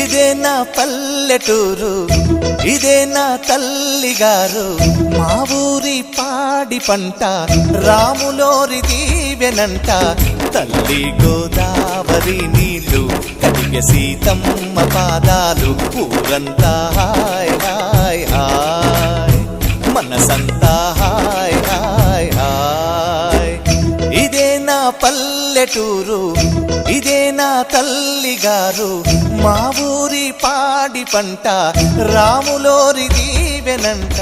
ఇదే నా పల్లెటూరు, ఇదే నా తల్లిగారు. మా ఊరి పాడి పంట రాములోరి దీవెనంట. తల్లి గోదావరి నీళ్ళు కడిగే సీతమ్మ పాదాలు. ఊరంతా హాయ్ హాయ్ హాయ్, మనసంతా హాయ్ హాయ్ హాయ్. ఇదే నా పల్లెటూరు, ఇదే నా తల్లిగారు. మా ఊరి పాడి పంట రాములోరి దీవెనంట.